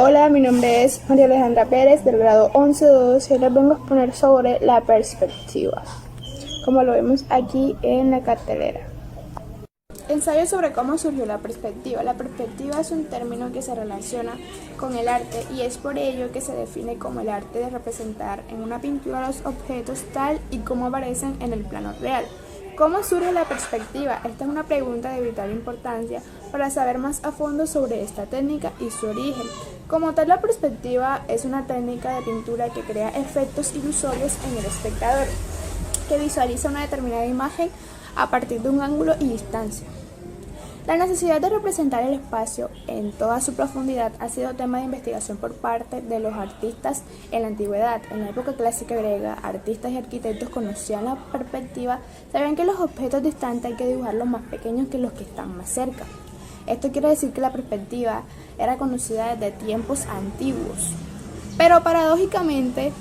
Hola, mi nombre es María Alejandra Pérez del grado 11-2 y les vengo a exponer sobre la perspectiva, como lo vemos aquí en la cartelera. Ensayo sobre cómo surgió la perspectiva. La perspectiva es un término que se relaciona con el arte y es por ello que se define como el arte de representar en una pintura los objetos tal y como aparecen en el plano real. ¿Cómo surge la perspectiva? Esta es una pregunta de vital importancia para saber más a fondo sobre esta técnica y su origen. Como tal, la perspectiva es una técnica de pintura que crea efectos ilusorios en el espectador, que visualiza una determinada imagen a partir de un ángulo y distancia. La necesidad de representar el espacio en toda su profundidad ha sido tema de investigación por parte de los artistas en la antigüedad. En la época clásica griega, artistas y arquitectos conocían la perspectiva, sabían que los objetos distantes hay que dibujarlos más pequeños que los que están más cerca. Esto quiere decir que la perspectiva era conocida desde tiempos antiguos. Pero paradójicamente,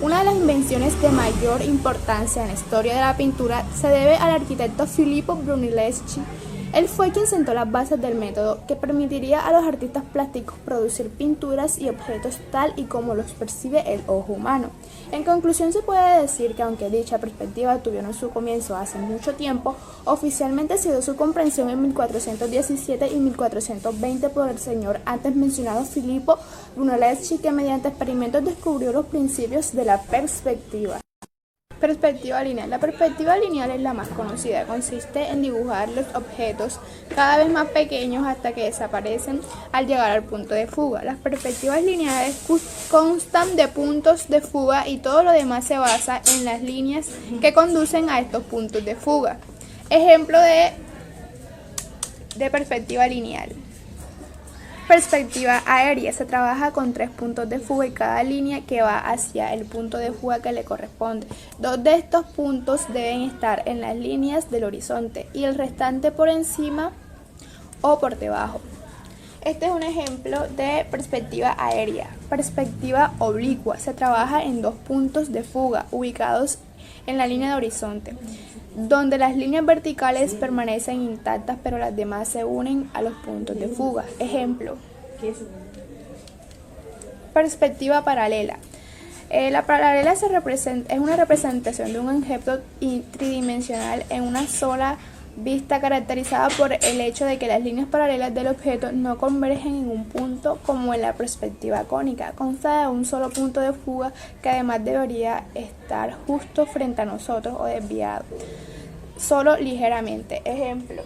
una de las invenciones de mayor importancia en la historia de la pintura se debe al arquitecto Filippo Brunelleschi. Él fue quien sentó las bases del método que permitiría a los artistas plásticos producir pinturas y objetos tal y como los percibe el ojo humano. En conclusión, se puede decir que aunque dicha perspectiva tuvieron su comienzo hace mucho tiempo, oficialmente se dio su comprensión en 1417 y 1420 por el señor antes mencionado Filippo Brunelleschi, que mediante experimentos descubrió los principios de la perspectiva. Perspectiva lineal. La perspectiva lineal es la más conocida. Consiste en dibujar los objetos cada vez más pequeños hasta que desaparecen al llegar al punto de fuga. Las perspectivas lineales constan de puntos de fuga y todo lo demás se basa en las líneas que conducen a estos puntos de fuga. Ejemplo de perspectiva lineal. Perspectiva aérea. Se trabaja con 3 puntos de fuga y cada línea que va hacia el punto de fuga que le corresponde. 2 de estos puntos deben estar en las líneas del horizonte y el restante por encima o por debajo. Este es un ejemplo de perspectiva aérea. Perspectiva oblicua. Se trabaja en 2 puntos de fuga ubicados en la línea de horizonte, donde las líneas verticales permanecen intactas pero las demás se unen a los puntos de fuga. Ejemplo. Perspectiva paralela. La paralela es una representación de un objeto tridimensional en una sola vista, caracterizada por el hecho de que las líneas paralelas del objeto no convergen en un punto como en la perspectiva cónica. Consta de un solo punto de fuga que además debería estar justo frente a nosotros o desviado solo ligeramente. Ejemplo.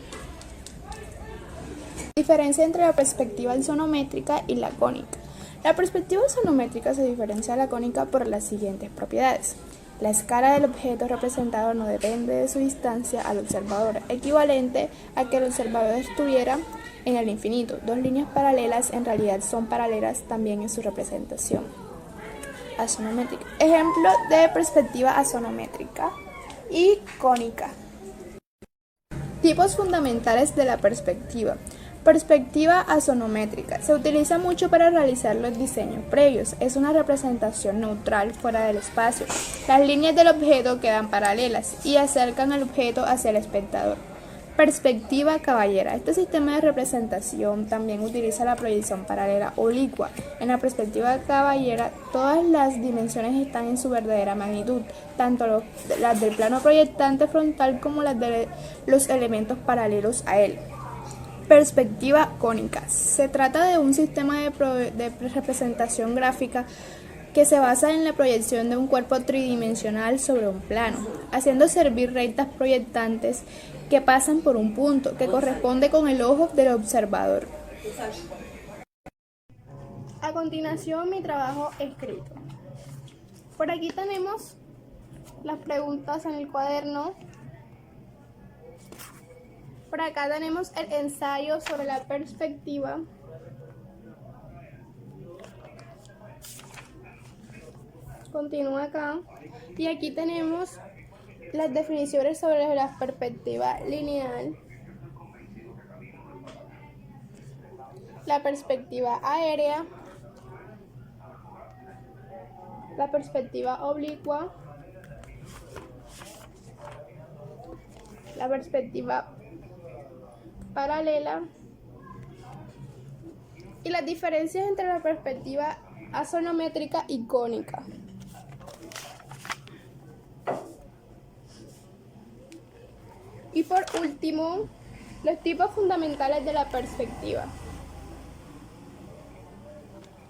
Diferencia entre la perspectiva isométrica y la cónica. La perspectiva isométrica se diferencia de la cónica por las siguientes propiedades. La escala del objeto representado no depende de su distancia al observador, equivalente a que el observador estuviera en el infinito. 2 líneas paralelas en realidad son paralelas también en su representación. Asonométrica. Ejemplo de perspectiva asonométrica y cónica. Tipos fundamentales de la perspectiva. Perspectiva asonométrica. Se utiliza mucho para realizar los diseños previos. Es una representación neutral fuera del espacio. Las líneas del objeto quedan paralelas y acercan al objeto hacia el espectador. Perspectiva caballera. Este sistema de representación también utiliza la proyección paralela oblicua. En la perspectiva caballera, todas las dimensiones están en su verdadera magnitud, tanto las del plano proyectante frontal como las de los elementos paralelos a él. Perspectiva cónica. Se trata de un sistema de representación gráfica que se basa en la proyección de un cuerpo tridimensional sobre un plano, haciendo servir rectas proyectantes que pasan por un punto que corresponde con el ojo del observador. A continuación, mi trabajo escrito. Por aquí tenemos las preguntas en el cuaderno. Por acá tenemos el ensayo sobre la perspectiva. Continúa acá. Y aquí tenemos las definiciones sobre la perspectiva lineal, la perspectiva aérea, la perspectiva oblicua, la perspectiva paralela y las diferencias entre la perspectiva axonométrica y cónica. Y por último, los tipos fundamentales de la perspectiva.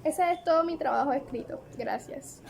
Ese es todo mi trabajo escrito. Gracias.